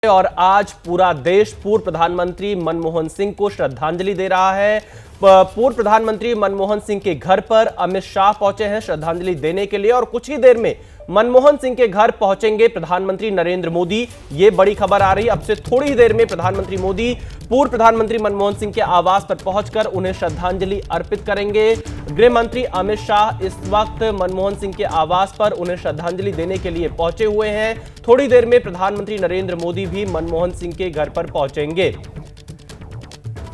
और आज पूरा देश पूर्व प्रधानमंत्री मनमोहन सिंह को श्रद्धांजलि दे रहा है। पूर्व प्रधानमंत्री मनमोहन सिंह के घर पर अमित शाह पहुंचे हैं श्रद्धांजलि देने के लिए और कुछ ही देर में मनमोहन सिंह के घर पहुंचेंगे प्रधानमंत्री नरेंद्र मोदी। ये बड़ी खबर आ रही है। अब से थोड़ी ही देर में प्रधानमंत्री मोदी पूर्व प्रधानमंत्री मनमोहन सिंह के आवास पर पहुंचकर उन्हें श्रद्धांजलि अर्पित करेंगे। गृह मंत्री अमित शाह इस वक्त मनमोहन सिंह के आवास पर उन्हें श्रद्धांजलि देने के लिए पहुंचे हुए हैं। थोड़ी देर में प्रधानमंत्री नरेंद्र मोदी भी मनमोहन सिंह के घर पर पहुंचेंगे।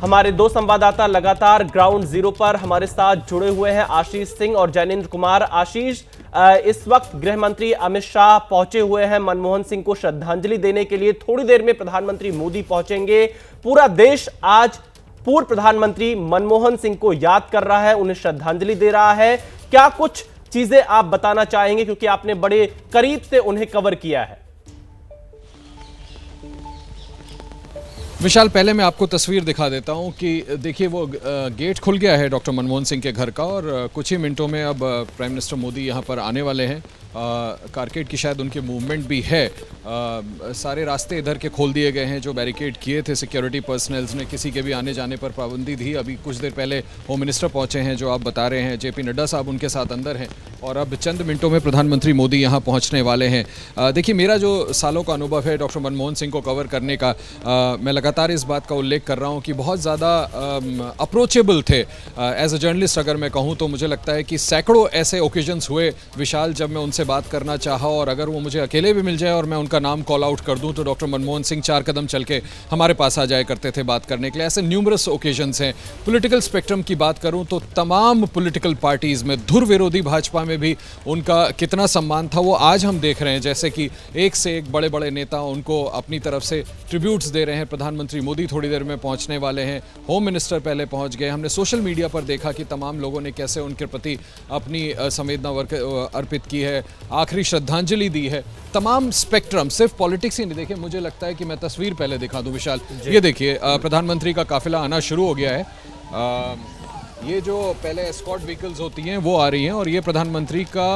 हमारे दो संवाददाता लगातार ग्राउंड जीरो पर हमारे साथ जुड़े हुए हैं, आशीष सिंह और जैनेंद्र कुमार। आशीष, इस वक्त गृह मंत्री अमित शाह पहुंचे हुए हैं मनमोहन सिंह को श्रद्धांजलि देने के लिए। थोड़ी देर में प्रधानमंत्री मोदी पहुंचेंगे। पूरा देश आज पूर्व प्रधानमंत्री मनमोहन सिंह को याद कर रहा है, उन्हें श्रद्धांजलि दे रहा है। क्या कुछ चीजें आप बताना चाहेंगे, क्योंकि आपने बड़े करीब से उन्हें कवर किया है? विशाल, पहले मैं आपको तस्वीर दिखा देता हूं कि देखिए वो गेट खुल गया है डॉक्टर मनमोहन सिंह के घर का और कुछ ही मिनटों में अब प्राइम मिनिस्टर मोदी यहां पर आने वाले हैं। कारकेड की शायद उनकी मूवमेंट भी है। सारे रास्ते इधर के खोल दिए गए हैं जो बैरिकेड किए थे सिक्योरिटी पर्सनल्स ने। किसी के भी आने जाने पर पाबंदी थी। अभी कुछ देर पहले होम मिनिस्टर पहुंचे हैं जो आप बता रहे हैं, जेपी नड्डा साहब उनके साथ अंदर हैं और अब चंद मिनटों में प्रधानमंत्री मोदी यहां पहुंचने वाले हैं। देखिए, मेरा जो सालों का अनुभव है डॉक्टर मनमोहन सिंह को कवर करने का, मैं लगातार इस बात का उल्लेख कर रहा हूं कि बहुत ज़्यादा अप्रोचेबल थे। एज अ जर्नलिस्ट अगर मैं कहूँ तो मुझे लगता है कि सैकड़ों ऐसे ओकेजन्स हुए विशाल जब मैं उनसे बात करना चाहा और अगर वो मुझे अकेले भी मिल जाए और मैं उनका नाम कॉल आउट कर दूं तो डॉक्टर मनमोहन सिंह 4 कदम चल के हमारे पास आ जाया करते थे बात करने के लिए। ऐसे न्यूमरस ओकेजन्स हैं। पॉलिटिकल स्पेक्ट्रम की बात करूं तो तमाम पॉलिटिकल पार्टीज में, धुर विरोधी भाजपा में भी उनका कितना सम्मान था वो आज हम देख रहे हैं। जैसे कि एक से एक बड़े बड़े नेता उनको अपनी तरफ से ट्रिब्यूट्स दे रहे हैं। प्रधानमंत्री मोदी थोड़ी देर में पहुंचने वाले हैं। होम मिनिस्टर पहले पहुंच गए। हमने सोशल मीडिया पर देखा कि तमाम लोगों ने कैसे उनके प्रति अपनी संवेदना अर्पित की है, आखिरी श्रद्धांजलि दी है। तमाम स्पेक्ट्रम, सिर्फ पॉलिटिक्स ही नहीं। देखिए, मुझे लगता है कि मैं तस्वीर पहले दिखा दूं विशाल। ये देखिए, प्रधानमंत्री का काफिला आना शुरू हो गया है। ये जो पहले एस्कॉर्ट व्हीकल्स होती हैं वो आ रही हैं और ये प्रधानमंत्री का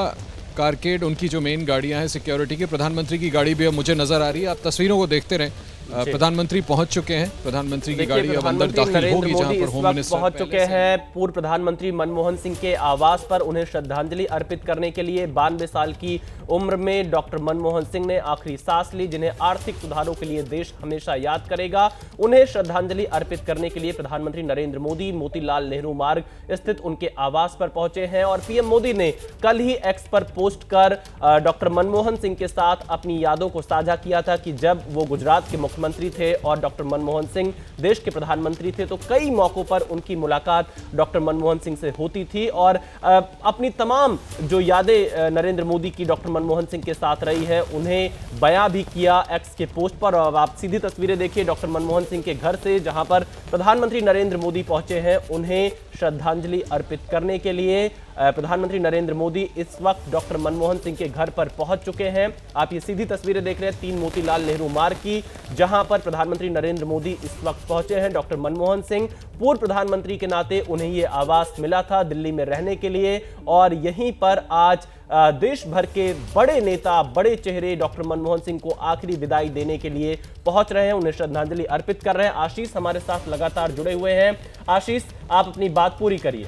कारकेड, उनकी जो मेन गाड़ियां हैं सिक्योरिटी की, प्रधानमंत्री की गाड़ी भी अब मुझे नजर आ रही है। आप तस्वीरों को देखते रहें। प्रधानमंत्री पहुंच चुके हैं। प्रधानमंत्री की गाड़ी अब अंदर दाखिल होगी जहां पर होम मिनिस्टर पहुंच चुके हैं। पूर्व प्रधानमंत्री मनमोहन सिंह के आवास पर उन्हें श्रद्धांजलि अर्पित करने के लिए 92 साल की उम्र में डॉक्टर मनमोहन सिंह ने आखिरी सांस ली, जिन्हें आर्थिक सुधारों के लिए देश हमेशा याद करेगा। उन्हें श्रद्धांजलि अर्पित करने के लिए प्रधानमंत्री नरेंद्र मोदी मोतीलाल नेहरू मार्ग स्थित उनके आवास पर पहुंचे हैं और पीएम मोदी ने कल ही एक्स पर पोस्ट कर डॉक्टर मनमोहन सिंह के साथ अपनी यादों को साझा किया था कि जब वो गुजरात के मुख्यमंत्री थे और डॉक्टर मनमोहन सिंह देश के प्रधानमंत्री थे तो कई मौकों पर उनकी मुलाकात डॉक्टर मनमोहन सिंह से होती थी और अपनी तमाम जो यादें नरेंद्र मोदी की डॉक्टर मनमोहन सिंह के साथ रही है उन्हें बयां भी किया एक्स के पोस्ट पर। और आप सीधी तस्वीरें देखिए डॉक्टर मनमोहन सिंह के घर से, जहां पर प्रधानमंत्री नरेंद्र मोदी पहुंचे हैं उन्हें श्रद्धांजलि अर्पित करने के लिए। प्रधानमंत्री नरेंद्र मोदी इस वक्त डॉक्टर मनमोहन सिंह के घर पर पहुंच चुके हैं। आप ये सीधी तस्वीरें देख रहे हैं 3 मोतीलाल नेहरू मार्ग की, जहां पर प्रधानमंत्री नरेंद्र मोदी इस वक्त पहुंचे हैं। डॉक्टर मनमोहन सिंह पूर्व प्रधानमंत्री के नाते उन्हें ये आवास मिला था दिल्ली में रहने के लिए और यहीं पर आज देश भर के बड़े नेता, बड़े चेहरे डॉक्टर मनमोहन सिंह को आखिरी विदाई देने के लिए पहुंच रहे हैं, उन्हें श्रद्धांजलि अर्पित कर रहे हैं। आशीष हमारे साथ लगातार जुड़े हुए हैं। आशीष, आप अपनी बात पूरी करिए।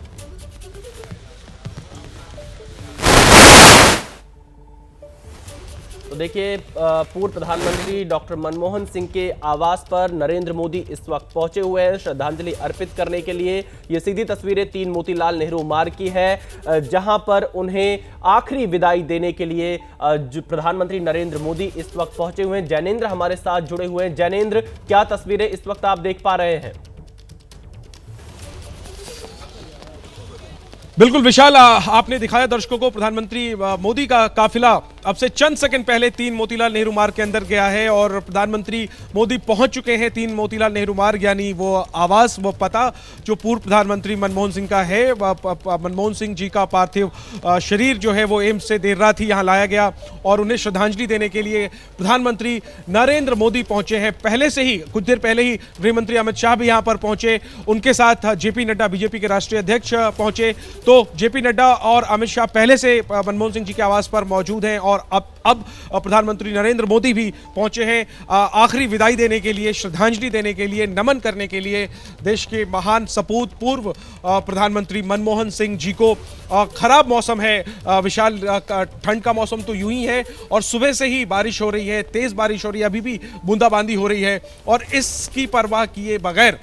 तो देखिए, पूर्व प्रधानमंत्री डॉक्टर मनमोहन सिंह के आवास पर नरेंद्र मोदी इस वक्त पहुंचे हुए हैं श्रद्धांजलि अर्पित करने के लिए। ये सीधी तस्वीरें 3 मोतीलाल नेहरू मार्ग की है, जहां पर उन्हें आखिरी विदाई देने के लिए प्रधानमंत्री नरेंद्र मोदी इस वक्त पहुंचे हुए हैं। जैनेंद्र हमारे साथ जुड़े हुए हैं। जैनेंद्र, क्या तस्वीरें इस वक्त आप देख पा रहे हैं? बिल्कुल विशाल, आपने दिखाया दर्शकों को प्रधानमंत्री मोदी का काफिला अब से चंद सेकंड पहले 3 मोतीलाल नेहरू मार्ग के अंदर गया है और प्रधानमंत्री मोदी पहुंच चुके हैं 3 मोतीलाल नेहरू मार्ग, यानी वो आवास, वो पता जो पूर्व प्रधानमंत्री मनमोहन सिंह का है। मनमोहन सिंह जी का पार्थिव शरीर जो है वो एम्स से देर रात ही यहाँ लाया गया और उन्हें श्रद्धांजलि देने के लिए प्रधानमंत्री नरेंद्र मोदी पहुंचे हैं। पहले से ही, कुछ देर पहले ही गृह मंत्री अमित शाह भी यहाँ पर पहुंचे, उनके साथ जेपी नड्डा बीजेपी के राष्ट्रीय अध्यक्ष पहुंचे। तो जेपी नड्डा और अमित शाह पहले से मनमोहन सिंह जी के आवास पर मौजूद हैं और अब प्रधानमंत्री नरेंद्र मोदी भी पहुंचे हैं आखिरी विदाई देने के लिए, श्रद्धांजलि देने के लिए, नमन करने के लिए देश के महान सपूत पूर्व प्रधानमंत्री मनमोहन सिंह जी को। खराब मौसम है विशाल, ठंड का मौसम तो यूं ही है और सुबह से ही बारिश हो रही है, तेज बारिश हो रही है, अभी भी बूंदाबांदी हो रही है और इसकी परवाह किए बगैर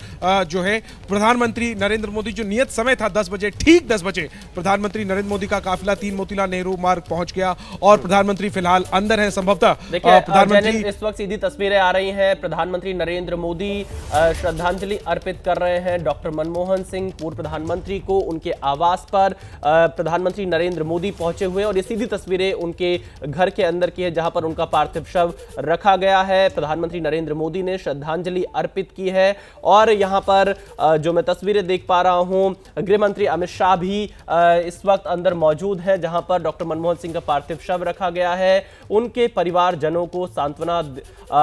जो है प्रधानमंत्री नरेंद्र मोदी, जो नियत समय था 10 बजे, ठीक 10 बजे प्रधानमंत्री नरेंद्र मोदी का काफिला 3 मोतीलाल नेहरू मार्ग पहुंच गया और प्रधानमंत्री फिलहाल अंदर है। संभवतः प्रधानमंत्री इस वक्त सीधी तस्वीरें आ रही हैं, प्रधानमंत्री नरेंद्र मोदी श्रद्धांजलि अर्पित कर रहे हैं डॉक्टर मनमोहन सिंह पूर्व प्रधानमंत्री को। उनके आवास पर प्रधानमंत्री नरेंद्र मोदी पहुंचे हुए और ये सीधी तस्वीरें उनके घर के अंदर की है जहां पर उनका पार्थिव शव रखा गया है। प्रधानमंत्री नरेंद्र मोदी ने श्रद्धांजलि अर्पित की है और यहां पर जो मैं तस्वीरें देख पा रहा हूं, गृह मंत्री अमित शाह भी इस वक्त अंदर मौजूद है जहां पर डॉक्टर मनमोहन सिंह का पार्थिव शव रखा गया है। उनके परिवारजनों को सांत्वना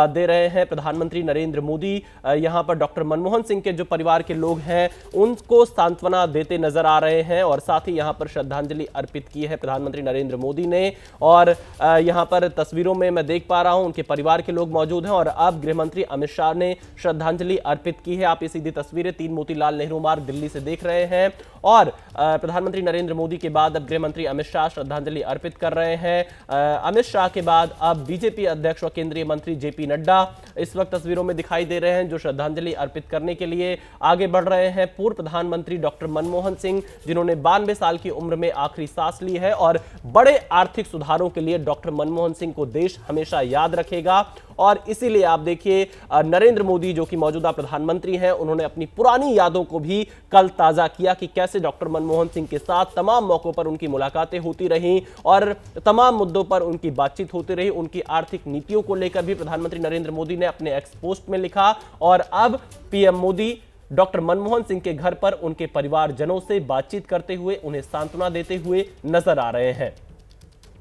दे रहे हैं प्रधानमंत्री नरेंद्र मोदी। यहां पर डॉक्टर मनमोहन सिंह के जो परिवार के लोग हैं उनको सांत्वना देते नजर आ रहे हैं और साथ ही यहां पर श्रद्धांजलि अर्पित की है प्रधानमंत्री नरेंद्र मोदी ने। और यहां पर तस्वीरों में मैं देख पा रहा हूं उनके परिवार के लोग मौजूद हैं और अब गृह मंत्री अमित शाह ने श्रद्धांजलि अर्पित की है। आप ये सीधी तस्वीरें 3 मोतीलाल नेहरू मार्ग दिल्ली से देख रहे हैं और प्रधानमंत्री नरेंद्र मोदी के बाद अब गृह मंत्री अमित शाह श्रद्धांजलि अर्पित कर रहे हैं। अमित शाह के बाद अब बीजेपी अध्यक्ष और केंद्रीय मंत्री जेपी नड्डा इस वक्त तस्वीरों में दिखाई दे रहे हैं जो श्रद्धांजलि अर्पित करने के लिए आगे बढ़ रहे हैं। पूर्व प्रधानमंत्री डॉक्टर मनमोहन सिंह जिन्होंने 92 साल की उम्र में आखिरी सांस ली है और बड़े आर्थिक सुधारों के लिए डॉक्टर मनमोहन सिंह को देश हमेशा याद रखेगा और इसीलिए आप देखिए नरेंद्र मोदी जो कि मौजूदा प्रधानमंत्री हैं उन्होंने अपनी पुरानी यादों को भी कल ताजा किया कि कैसे डॉक्टर मनमोहन सिंह के साथ तमाम मौकों पर उनकी मुलाकातें होती रहीं और तमाम मुद्दों पर उनकी बातचीत होती रही। उनकी आर्थिक नीतियों को लेकर भी प्रधानमंत्री नरेंद्र मोदी ने अपने एक्स पोस्ट में लिखा और अब पीएम मोदी डॉक्टर मनमोहन सिंह के घर पर उनके परिवारजनों से बातचीत करते हुए उन्हें सांत्वना देते हुए नजर आ रहे हैं।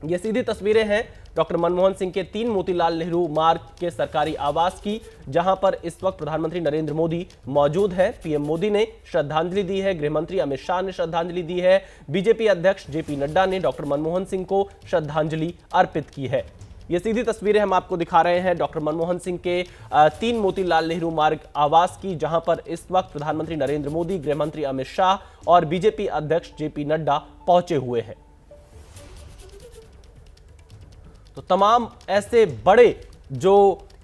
ये सीधी तस्वीरें हैं डॉक्टर मनमोहन सिंह के 3 मोतीलाल नेहरू मार्ग के सरकारी आवास की जहां पर इस वक्त प्रधानमंत्री नरेंद्र मोदी मौजूद है। पीएम मोदी ने श्रद्धांजलि दी है, गृह मंत्री अमित शाह ने श्रद्धांजलि दी है, बीजेपी अध्यक्ष जेपी नड्डा ने डॉक्टर मनमोहन सिंह को श्रद्धांजलि अर्पित की है। ये सीधी तस्वीरें हम आपको दिखा रहे हैं डॉक्टर मनमोहन सिंह के 3 मोतीलाल नेहरू मार्ग आवास की जहां पर इस वक्त प्रधानमंत्री नरेंद्र मोदी, गृह मंत्री अमित शाह और बीजेपी अध्यक्ष जेपी नड्डा पहुंचे हुए हैं। तो तमाम ऐसे बड़े जो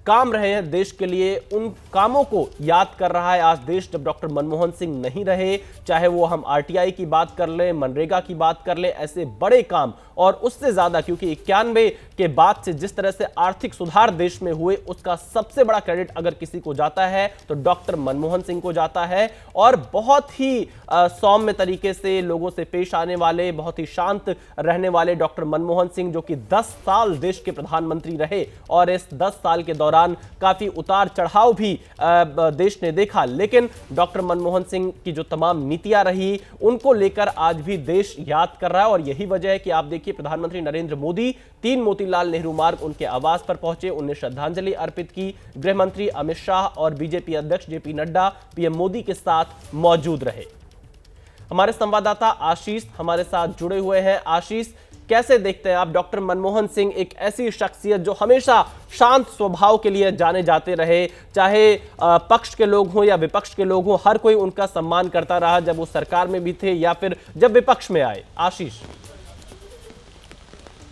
काम रहे हैं देश के लिए उन कामों को याद कर रहा है आज देश जब डॉक्टर मनमोहन सिंह नहीं रहे, चाहे वो हम आरटीआई की बात कर लें, मनरेगा की बात कर लें, ऐसे बड़े काम और उससे ज्यादा क्योंकि 91 के बाद से जिस तरह से आर्थिक सुधार देश में हुए उसका सबसे बड़ा क्रेडिट अगर किसी को जाता है तो डॉक्टर मनमोहन सिंह को जाता है। और बहुत ही सौम्य तरीके से लोगों से पेश आने वाले, बहुत ही शांत रहने वाले डॉक्टर मनमोहन सिंह जो कि 10 साल देश के प्रधानमंत्री रहे और इस 10 साल के दौरान काफी उतार चढ़ाव भी देश ने देखा, लेकिन डॉक्टर मनमोहन सिंह की जो तमाम नीतियां रही उनको लेकर आज भी देश याद कर रहा है। और यही वजह है कि आप देखिए प्रधानमंत्री नरेंद्र मोदी 3 मोतीलाल नेहरू मार्ग उनके आवास पर पहुंचे, उन्हें श्रद्धांजलि अर्पित की। गृह मंत्री अमित शाह और बीजेपी अध्यक्ष जेपी नड्डा पीएम मोदी के साथ मौजूद रहे। हमारे संवाददाता आशीष हमारे साथ जुड़े हुए हैं। आशीष, कैसे देखते हैं आप डॉक्टर मनमोहन सिंह, एक ऐसी शख्सियत जो हमेशा शांत स्वभाव के लिए जाने जाते रहे, चाहे पक्ष के लोग हों या विपक्ष के लोग हों, हर कोई उनका सम्मान करता रहा जब वो सरकार में भी थे या फिर जब विपक्ष में आए। आशीष।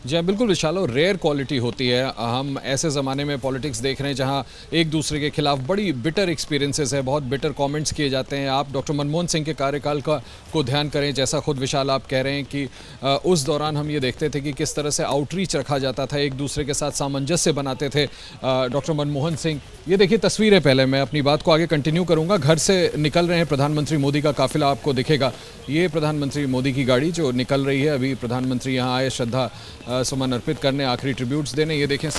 जी हाँ, बिल्कुल विशाल, और रेयर क्वालिटी होती है। हम ऐसे ज़माने में पॉलिटिक्स देख रहे हैं जहाँ एक दूसरे के खिलाफ बड़ी बिटर एक्सपीरियंसेस है, बहुत बिटर कमेंट्स किए जाते हैं। आप डॉक्टर मनमोहन सिंह के कार्यकाल को ध्यान करें, जैसा खुद विशाल आप कह रहे हैं कि उस दौरान हम ये देखते थे कि किस तरह से आउटरीच रखा जाता था, एक दूसरे के साथ सामंजस्य बनाते थे डॉक्टर मनमोहन सिंह। ये देखिए तस्वीरें, पहले मैं अपनी बात को आगे कंटिन्यू करूँगा। घर से निकल रहे हैं प्रधानमंत्री मोदी का काफिला, आपको दिखेगा ये प्रधानमंत्री मोदी की गाड़ी जो निकल रही है। अभी प्रधानमंत्री यहाँ आए श्रद्धा सुमन अर्पित करने, आखिरी ट्रिब्यूट्स देने। ये देखें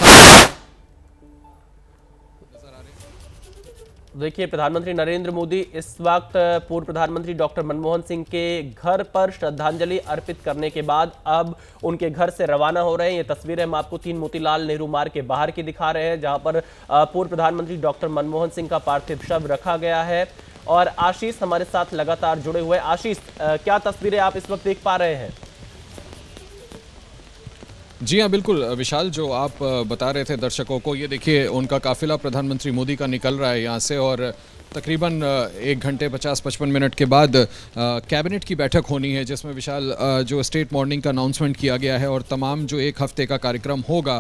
देखिए प्रधानमंत्री नरेंद्र मोदी इस वक्त पूर्व प्रधानमंत्री डॉक्टर मनमोहन सिंह के घर पर श्रद्धांजलि अर्पित करने के बाद अब उनके घर से रवाना हो रहे हैं। ये तस्वीरें हम आपको 3 मोतीलाल नेहरू मार्ग के बाहर की दिखा रहे हैं जहां पर पूर्व प्रधानमंत्री डॉक्टर मनमोहन सिंह का पार्थिव शव रखा गया है। और आशीष हमारे साथ लगातार जुड़े हुए। आशीष, क्या तस्वीरें आप इस वक्त देख पा रहे हैं? जी हाँ, बिल्कुल विशाल, जो आप बता रहे थे दर्शकों को, ये देखिए उनका काफिला प्रधानमंत्री मोदी का निकल रहा है यहाँ से, और तकरीबन 1 घंटे 50-55 मिनट के बाद कैबिनेट की बैठक होनी है, जिसमें विशाल जो स्टेट मॉर्निंग का अनाउंसमेंट किया गया है और तमाम जो 1 हफ्ते का कार्यक्रम होगा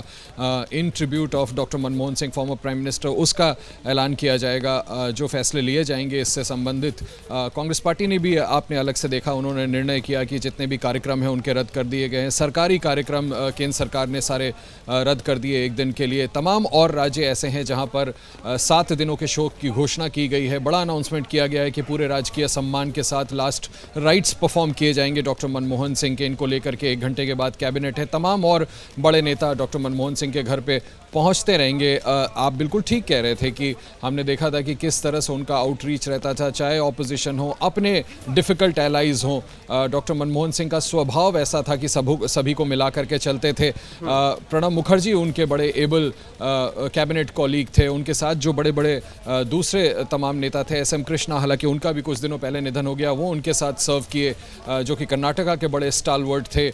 in tribute of doctor Manmohan Singh former prime minister, उसका ऐलान किया जाएगा। जो फैसले लिए जाएंगे इससे संबंधित, कांग्रेस पार्टी ने भी, आपने अलग से देखा, उन्होंने निर्णय किया कि जितने भी कार्यक्रम हैं उनके रद्द कर दिए गए हैं। सरकारी कार्यक्रम केंद्र सरकार ने सारे रद्द कर दिए 1 दिन के लिए। तमाम और राज्य ऐसे हैं जहां पर 7 दिनों के शोक की घोषणा की गई है। बड़ा अनाउंसमेंट किया गया है कि पूरे राजकीय सम्मान के साथ लास्ट राइट्स परफॉर्म किए जाएंगे डॉक्टर मनमोहन सिंह के। इनको लेकर के 1 घंटे के बाद कैबिनेट है। तमाम और बड़े नेता डॉक्टर मनमोहन सिंह के घर पे पहुंचते रहेंगे। आप बिल्कुल ठीक कह रहे थे कि हमने देखा था कि किस तरह से उनका आउटरीच रहता था, चाहे ऑपोजिशन हो, अपने डिफ़िकल्ट एलाइज हों। डॉक्टर मनमोहन सिंह का स्वभाव ऐसा था कि सभी को मिला करके चलते थे। प्रणब मुखर्जी उनके बड़े एबल कैबिनेट कॉलीग थे। उनके साथ जो बड़े बड़े दूसरे तमाम नेता थे, SM कृष्णा, हालांकि उनका भी कुछ दिनों पहले निधन हो गया, वो उनके साथ सर्व किए, जो कि कर्नाटका के बड़े स्टालवर्ट थे।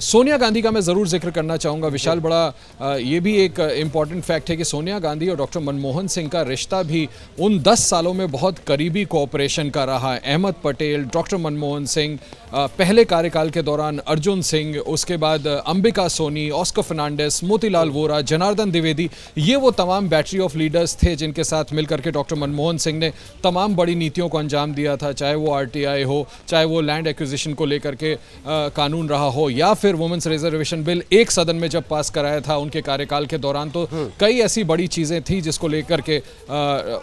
सोनिया गांधी का मैं ज़रूर जिक्र करना चाहूँगा विशाल। बड़ा ये भी एक इंपॉर्टेंट फैक्ट है कि सोनिया गांधी और डॉक्टर मनमोहन सिंह का रिश्ता भी उन 10 सालों में बहुत करीबी कोऑपरेशन का रहा है। अहमद पटेल, डॉक्टर मनमोहन सिंह, पहले कार्यकाल के दौरान अर्जुन सिंह, उसके बाद अंबिका सोनी, ऑस्कर फर्नांडिस, मोतीलाल वोरा, जनार्दन द्विवेदी, ये वो तमाम बैटरी ऑफ लीडर्स थे जिनके साथ मिलकर के डॉक्टर मनमोहन सिंह ने तमाम बड़ी नीतियों को अंजाम दिया था, चाहे वो RTI हो, चाहे वो लैंड एक्विजिशन को लेकर के कानून रहा हो, या फिर वुमेन्स रिजर्वेशन बिल एक सदन में जब पास कराया था उनके कार्यकाल के दौरान। तो कई ऐसी बड़ी चीज़ें थी जिसको लेकर के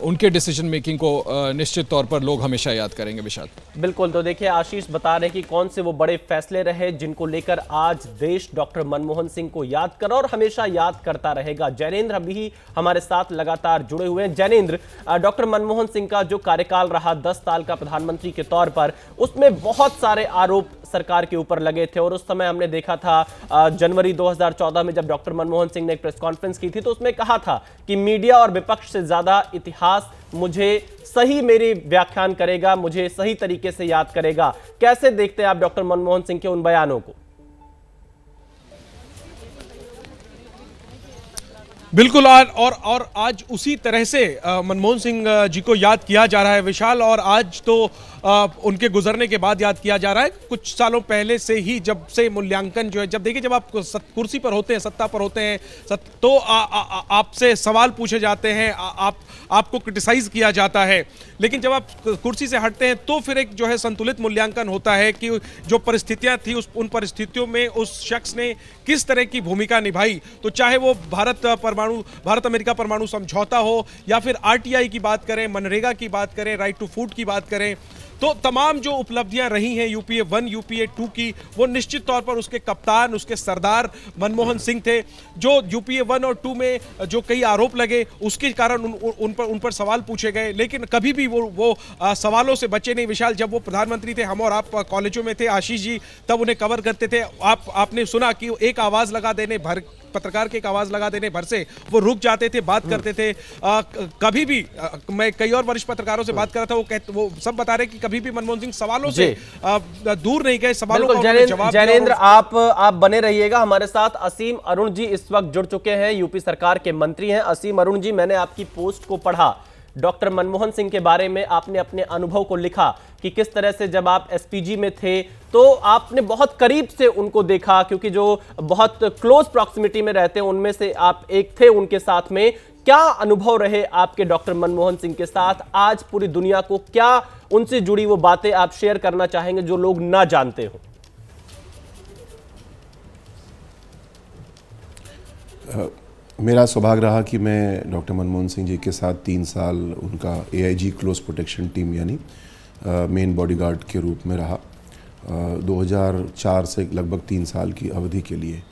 उनके डिसीजन मेकिंग को निश्चित तौर पर लोग हमेशा याद करेंगे विशाल। बिल्कुल, तो देखिए आशीष बता रहे हैं कि कौन से वो बड़े फैसले रहे जिनको लेकर आज देश डॉक्टर मनमोहन सिंह को याद कर और हमेशा याद करता रहेगा। जैनेंद्र अभी हमारे साथ लगातार जुड़े हुए हैं। जैनेंद्र, डॉक्टर मनमोहन सिंह का जो कार्यकाल रहा 10 साल का प्रधानमंत्री के तौर पर, उसमें बहुत सारे आरोप सरकार के ऊपर लगे थे और उस समय हमने देखा था जनवरी 2014 में जब डॉक्टर मनमोहन सिंह ने एक प्रेस कॉन्फ्रेंस की थी तो उसमें कहा था कि मीडिया और विपक्ष से ज्यादा इतिहास मुझे सही मेरी व्याख्यान करेगा, मुझे सही तरीके से याद करेगा। कैसे देखते हैं आप डॉक्टर मनमोहन सिंह के उन बयानों को? बिल्कुल, और आज उसी तरह से मनमोहन सिंह जी को याद किया जा रहा है विशाल। और आज तो उनके गुजरने के बाद याद किया जा रहा है। कुछ सालों पहले से ही जब से मूल्यांकन जो है, जब देखिए जब आप कुर्सी पर होते हैं, सत्ता पर होते हैं, तो आपसे सवाल पूछे जाते हैं, आपको क्रिटिसाइज किया जाता है। लेकिन जब आप कुर्सी से हटते हैं तो फिर एक जो है संतुलित मूल्यांकन होता है कि जो परिस्थितियां थी उन परिस्थितियों में उस शख्स ने किस तरह की भूमिका निभाई। तो चाहे वो भारत अमेरिका परमाणु समझौता हो, या फिर RTI की बात करें, मनरेगा की बात करें, राइट टू फूड की बात करें, तो तमाम जो उपलब्धियां रही हैं UPA 1, UPA 2 की, वो निश्चित तौर पर उसके कप्तान, उसके सरदार मनमोहन सिंह थे। जो UPA 1 और 2 में जो कई आरोप लगे उसके कारण उन पर सवाल पूछे गए, लेकिन कभी भी वो सवालों से बचे नहीं विशाल। जब वो प्रधानमंत्री थे, हम और आप कॉलेजों में थे, आशीष जी तब उन्हें कवर करते थे। आपने सुना कि एक आवाज लगा देने भर, पत्रकार के एक आवाज लगा देने भर से वो रुक जाते थे, बात करते थे। कभी भी मैं कई और वरिष्ठ पत्रकारों से बात कर रहा था, वो सब बता रहे कि कभी भी मनमोहन सिंह सवालों से दूर नहीं गए, सवालों का जवाब। जैनेंद्र, आप बने रहिएगा हमारे साथ। असीम अरुण जी इस वक्त जुड़ चुके हैं, यूपी सरकार के मंत्री हैं। असीम अरुण जी, मैंने आपकी पोस्ट को पढ़ा, डॉक्टर मनमोहन सिंह के बारे में आपने अपने अनुभव को लिखा कि किस तरह से जब आप SPG में थे तो आपने बहुत करीब से उनको देखा, क्योंकि जो बहुत क्लोज प्रॉक्सिमिटी में रहते हैं उनमें से आप एक थे उनके साथ में। क्या अनुभव रहे आपके डॉक्टर मनमोहन सिंह के साथ? आज पूरी दुनिया को क्या उनसे जुड़ी वो बातें आप शेयर करना चाहेंगे जो लोग ना जानते हो? मेरा सौभाग्य रहा कि मैं डॉक्टर मनमोहन सिंह जी के साथ 3 साल उनका AIG क्लोज प्रोटेक्शन टीम यानी मेन बॉडीगार्ड के रूप में रहा। 2004 से लगभग 3 साल की अवधि के लिए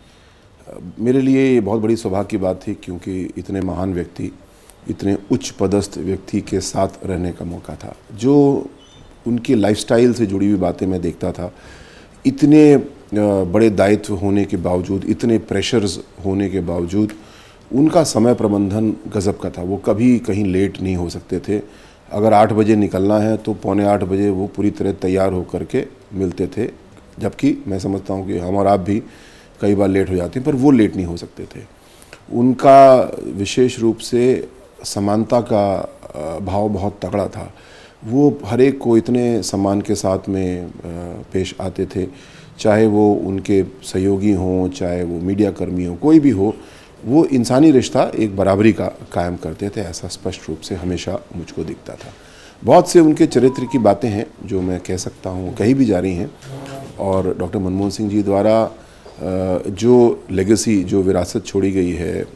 मेरे लिए ये बहुत बड़ी सौभाग्य की बात थी, क्योंकि इतने महान व्यक्ति, इतने उच्च पदस्थ व्यक्ति के साथ रहने का मौका था। जो उनकी लाइफस्टाइल से जुड़ी हुई बातें मैं देखता था, इतने बड़े दायित्व होने के बावजूद, इतने प्रेशर्स होने के बावजूद उनका समय प्रबंधन गजब का था। वो कभी कहीं लेट नहीं हो सकते थे। अगर 8 बजे निकलना है तो 7:45 बजे वो पूरी तरह तैयार होकर के मिलते थे। जबकि मैं समझता हूँ कि हम और आप भी कई बार लेट हो जाती हैं, पर वो लेट नहीं हो सकते थे। उनका विशेष रूप से समानता का भाव बहुत तगड़ा था। वो हर एक को इतने सम्मान के साथ में पेश आते थे, चाहे वो उनके सहयोगी हों, चाहे वो मीडिया कर्मी हों, कोई भी हो, वो इंसानी रिश्ता एक बराबरी का कायम करते थे। ऐसा स्पष्ट रूप से हमेशा मुझको दिखता था। बहुत से उनके चरित्र की बातें हैं जो मैं कह सकता हूँ, कही भी जा रही हैं, और डॉक्टर मनमोहन सिंह जी द्वारा जो लेगेसी, जो विरासत छोड़ी गई है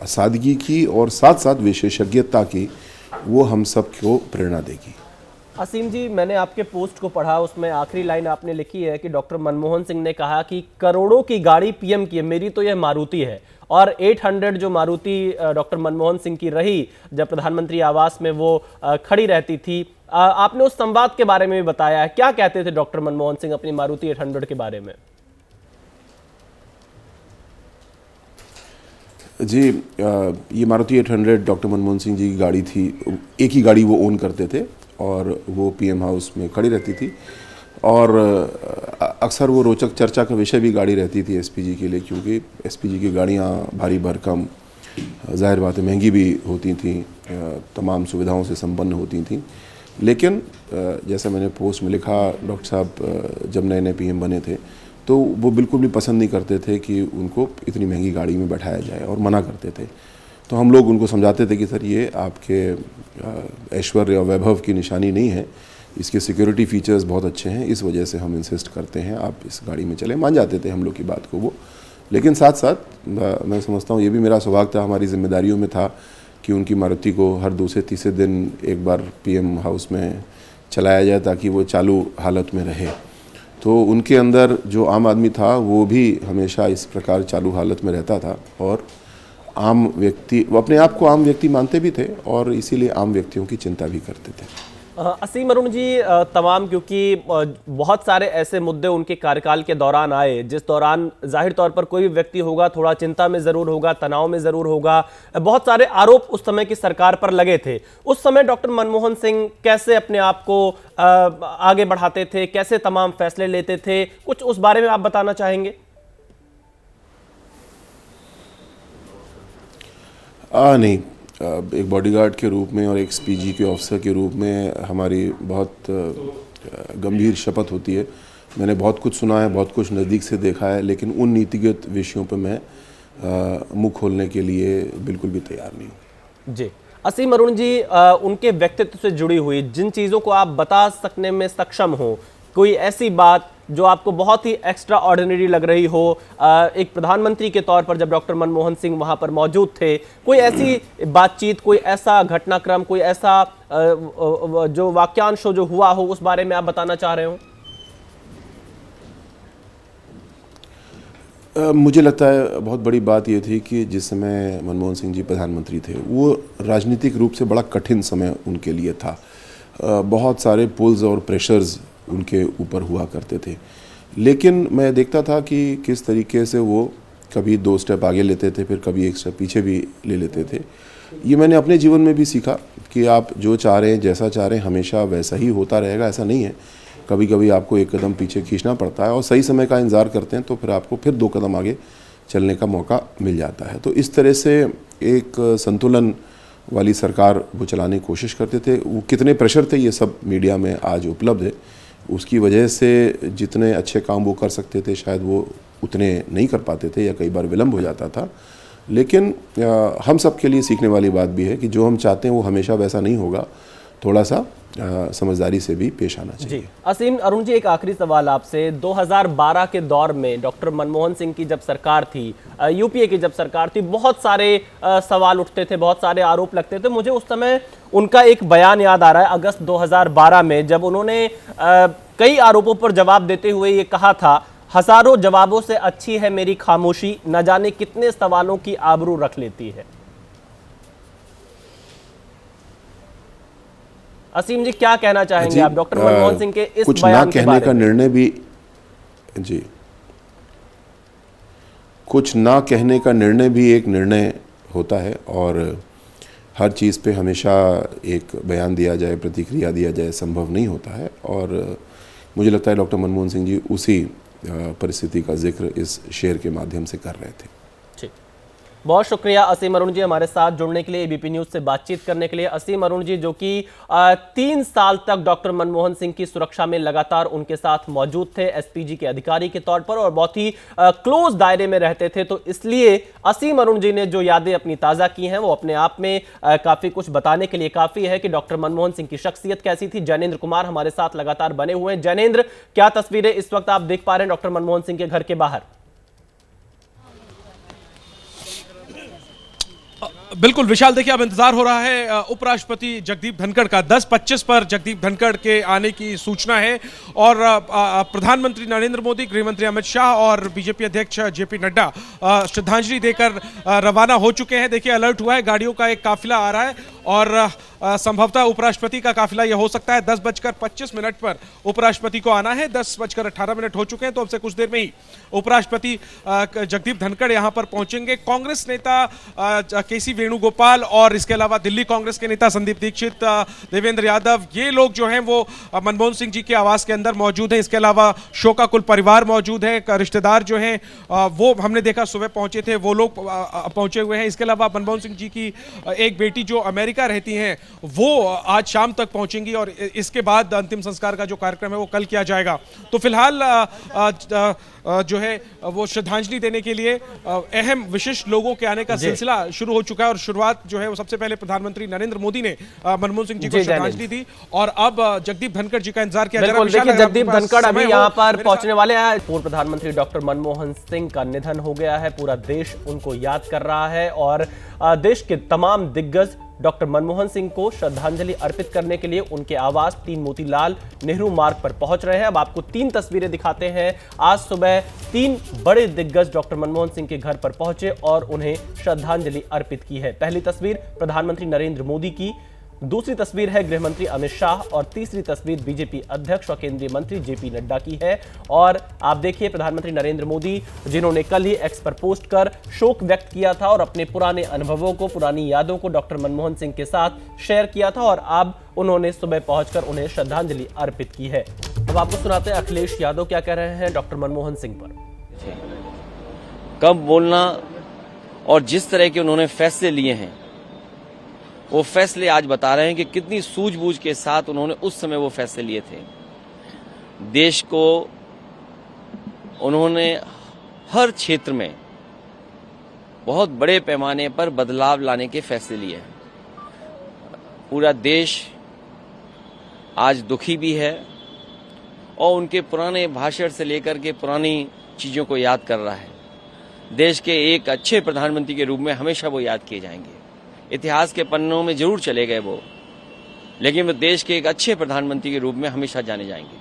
सादगी की और साथ साथ विशेषज्ञता की, वो हम सब को प्रेरणा देगी। असीम जी, मैंने आपके पोस्ट को पढ़ा, उसमें आखिरी लाइन आपने लिखी है कि डॉक्टर मनमोहन सिंह ने कहा कि करोड़ों की गाड़ी पीएम की है, मेरी तो यह मारुति है। और 800 जो मारुति डॉक्टर मनमोहन सिंह की रही जब प्रधानमंत्री आवास में वो खड़ी रहती थी, आपने उस संवाद के बारे में भी बताया है। क्या कहते थे डॉक्टर मनमोहन सिंह अपनी मारुति 800 के बारे में? जी, ये मारुति 800 डॉक्टर मनमोहन सिंह जी की गाड़ी थी। एक ही गाड़ी वो ओन करते थे और वो पीएम हाउस में खड़ी रहती थी, और अक्सर वो रोचक चर्चा का विषय भी गाड़ी रहती थी एसपीजी के लिए, क्योंकि एसपीजी की गाड़ियाँ भारी भरकम, जाहिर बात है महंगी भी होती थी, तमाम सुविधाओं से संपन्न होती थी। लेकिन जैसा मैंने पोस्ट में लिखा, डॉक्टर साहब जब नए नए पीएम बने थे तो वो बिल्कुल भी पसंद नहीं करते थे कि उनको इतनी महंगी गाड़ी में बैठाया जाए, और मना करते थे। तो हम लोग उनको समझाते थे कि सर, ये आपके ऐश्वर्य और वैभव की निशानी नहीं है, इसके सिक्योरिटी फीचर्स बहुत अच्छे हैं, इस वजह से हम इंसिस्ट करते हैं आप इस गाड़ी में चलें। मान जाते थे हम लोग की बात को वो। लेकिन साथ साथ मैं समझता हूँ ये भी मेरा सौभाग्य था, हमारी जिम्मेदारियों में था कि उनकी मारुति को हर दूसरे तीसरे दिन एक बार पीएम हाउस में चलाया जाए ताकि वो चालू हालत में रहे। तो उनके अंदर जो आम आदमी था वो भी हमेशा इस प्रकार चालू हालत में रहता था, और आम व्यक्ति, वो अपने आप को आम व्यक्ति मानते भी थे और इसीलिए आम व्यक्तियों की चिंता भी करते थे। असीम अरुण जी, तमाम, क्योंकि बहुत सारे ऐसे मुद्दे उनके कार्यकाल के दौरान आए जिस दौरान जाहिर तौर पर कोई भी व्यक्ति होगा थोड़ा चिंता में ज़रूर होगा, तनाव में ज़रूर होगा। बहुत सारे आरोप उस समय की सरकार पर लगे थे। उस समय डॉक्टर मनमोहन सिंह कैसे अपने आप को आगे बढ़ाते थे, कैसे तमाम फैसले लेते थे, कुछ उस बारे में आप बताना चाहेंगे? नहीं, एक बॉडीगार्ड के रूप में और एक एसपीजी के ऑफिसर के रूप में हमारी बहुत गंभीर शपथ होती है। मैंने बहुत कुछ सुना है, बहुत कुछ नज़दीक से देखा है, लेकिन उन नीतिगत विषयों पर मैं मुंह खोलने के लिए बिल्कुल भी तैयार नहीं हूँ। जी, असीम अरुण जी, उनके व्यक्तित्व से जुड़ी हुई जिन चीज़ों को आप बता सकने में सक्षम हो, कोई ऐसी बात जो आपको बहुत ही एक्स्ट्रा ऑर्डिनरी लग रही हो, एक प्रधानमंत्री के तौर पर जब डॉक्टर मनमोहन सिंह वहां पर मौजूद थे, कोई ऐसी बातचीत, कोई ऐसा घटनाक्रम, कोई ऐसा जो वाक्यांश हो जो हुआ हो, उस बारे में आप बताना चाह रहे हो? मुझे लगता है बहुत बड़ी बात ये थी कि जिस समय मनमोहन सिंह जी प्रधानमंत्री थे, वो राजनीतिक रूप से बड़ा कठिन समय उनके लिए था। बहुत सारे पुल्स और प्रेशर्स उनके ऊपर हुआ करते थे, लेकिन मैं देखता था कि किस तरीके से वो कभी 2 स्टेप आगे लेते थे, फिर कभी 1 स्टेप पीछे भी ले लेते थे। ये मैंने अपने जीवन में भी सीखा कि आप जो चाह रहे हैं, जैसा चाह रहे हैं, हमेशा वैसा ही होता रहेगा, ऐसा नहीं है। कभी कभी आपको 1 कदम पीछे खींचना पड़ता है, और सही समय का इंतज़ार करते हैं तो फिर आपको फिर 2 कदम आगे चलने का मौका मिल जाता है। तो इस तरह से एक संतुलन वाली सरकार वो चलाने की कोशिश करते थे। वो कितने प्रेशर थे ये सब मीडिया में आज उपलब्ध है। उसकी वजह से जितने अच्छे काम वो कर सकते थे शायद वो उतने नहीं कर पाते थे, या कई बार विलम्ब हो जाता था। लेकिन हम सब के लिए सीखने वाली बात भी है कि जो हम चाहते हैं वो हमेशा वैसा नहीं होगा, थोड़ा सा समझदारी से भी पेश आना चाहिए। जी, असीम अरुण जी, एक आखिरी सवाल आपसे। 2012 के दौर में डॉक्टर मनमोहन सिंह की जब सरकार थी, यूपीए की जब सरकार थी, बहुत सारे सवाल उठते थे, बहुत सारे आरोप लगते थे। मुझे उस समय उनका एक बयान याद आ रहा है, अगस्त 2012 में, जब उन्होंने कई आरोपों पर जवाब देते हुए ये कहा था, हजारों जवाबों से अच्छी है मेरी खामोशी, न जाने कितने सवालों की आबरू रख लेती है। असीम जी, क्या कहना चाहेंगे आप डॉक्टर मनमोहन सिंह के इस कुछ बयान ना के कहने बारे का में? निर्णय भी, जी, कुछ ना कहने का निर्णय भी एक निर्णय होता है, और हर चीज़ पे हमेशा एक बयान दिया जाए, प्रतिक्रिया दिया जाए, संभव नहीं होता है। और मुझे लगता है डॉक्टर मनमोहन सिंह जी उसी परिस्थिति का जिक्र इस शेर के माध्यम से कर रहे थे। ठीक, बहुत शुक्रिया असीम अरुण जी हमारे साथ जुड़ने के लिए, एबीपी न्यूज से बातचीत करने के लिए। असीम अरुण जी जो कि 3 साल तक डॉक्टर मनमोहन सिंह की सुरक्षा में लगातार उनके साथ मौजूद थे एसपीजी के अधिकारी के तौर पर, और बहुत ही क्लोज दायरे में रहते थे, तो इसलिए असीम अरुण जी ने जो यादें अपनी ताज़ा की हैं वो अपने आप में काफ़ी कुछ बताने के लिए काफ़ी है कि डॉक्टर मनमोहन सिंह की शख्सियत कैसी थी। जैनेन्द्र कुमार हमारे साथ लगातार बने हुए हैं। जैनेन्द्र, क्या तस्वीरें इस वक्त आप देख पा रहे हैं डॉक्टर मनमोहन सिंह के घर के बाहर? बिल्कुल विशाल, देखिए अब इंतजार हो रहा है उपराष्ट्रपति जगदीप धनखड़ का। 10:25 पर जगदीप धनखड़ के आने की सूचना है और प्रधानमंत्री नरेंद्र मोदी, गृहमंत्री अमित शाह और बीजेपी अध्यक्ष जेपी नड्डा श्रद्धांजलि देकर रवाना हो चुके हैं। देखिए अलर्ट हुआ है, गाड़ियों का एक काफिला आ रहा है और संभवतः उपराष्ट्रपति का काफिला यह हो सकता है। 10:25 पर उपराष्ट्रपति को आना है। 10:18 हो चुके हैं, तो अब से कुछ देर में ही उपराष्ट्रपति जगदीप धनखड़ यहां पर पहुंचेंगे। कांग्रेस नेता केसी वेणुगोपाल और इसके अलावा दिल्ली कांग्रेस के नेता संदीप दीक्षित, देवेंद्र यादव, ये लोग जो हैं वो मनमोहन सिंह जी के आवास के अंदर मौजूद हैं। इसके अलावा शोकाकुल परिवार मौजूद है, रिश्तेदार जो हैं वो हमने देखा सुबह पहुंचे थे, वो लोग पहुंचे हुए हैं। इसके अलावा मनमोहन सिंह जी की एक बेटी जो अमेरिका रहती हैं वो आज शाम तक पहुंचेंगी और इसके बाद अंतिम संस्कार का जो कार्यक्रम है वो कल किया जाएगा। तो फिलहाल जो है वो श्रद्धांजलि देने के लिए अहम विशिष्ट लोगों के आने का सिलसिला शुरू हो चुका है और शुरुआत जो है वो सबसे पहले प्रधानमंत्री नरेंद्र मोदी ने मनमोहन सिंह जी को श्रद्धांजलि दी और अब जगदीप धनखड़ जी का इंतजार किया जा रहा है। देखिए जगदीप धनखड़ अभी यहाँ पर पहुंचने वाले हैं। पूर्व प्रधानमंत्री डॉक्टर मनमोहन सिंह का निधन हो गया है, पूरा देश उनको याद कर रहा है और देश के तमाम दिग्गज डॉक्टर मनमोहन सिंह को श्रद्धांजलि अर्पित करने के लिए उनके आवास 3 मोतीलाल नेहरू मार्ग पर पहुंच रहे हैं। अब आपको 3 तस्वीरें दिखाते हैं। आज सुबह 3 बड़े दिग्गज डॉक्टर मनमोहन सिंह के घर पर पहुंचे और उन्हें श्रद्धांजलि अर्पित की है। पहली तस्वीर प्रधानमंत्री नरेंद्र मोदी की, दूसरी तस्वीर है गृहमंत्री अमित शाह और तीसरी तस्वीर बीजेपी अध्यक्ष और केंद्रीय मंत्री जेपी नड्डा की है। और आप देखिए प्रधानमंत्री नरेंद्र मोदी जिन्होंने कल ही एक्स पर पोस्ट कर शोक व्यक्त किया था और अपने पुराने अनुभवों को, पुरानी यादों को डॉक्टर मनमोहन सिंह के साथ शेयर किया था और अब उन्होंने सुबह पहुंचकर उन्हें श्रद्धांजलि अर्पित की है। अब आपको सुनाते हैं अखिलेश यादव क्या कह रहे हैं डॉक्टर मनमोहन सिंह पर। कब बोलना और जिस तरह के उन्होंने फैसले लिए हैं वो फैसले आज बता रहे हैं कि कितनी सूझबूझ के साथ उन्होंने उस समय वो फैसले लिए थे। देश को उन्होंने हर क्षेत्र में बहुत बड़े पैमाने पर बदलाव लाने के फैसले लिए हैं। पूरा देश आज दुखी भी है और उनके पुराने भाषण से लेकर के पुरानी चीजों को याद कर रहा है। देश के एक अच्छे प्रधानमंत्री के रूप में हमेशा वो याद किए जाएंगे। इतिहास के पन्नों में जरूर चले गए वो, लेकिन वो देश के एक अच्छे प्रधानमंत्री के रूप में हमेशा जाने जाएंगे।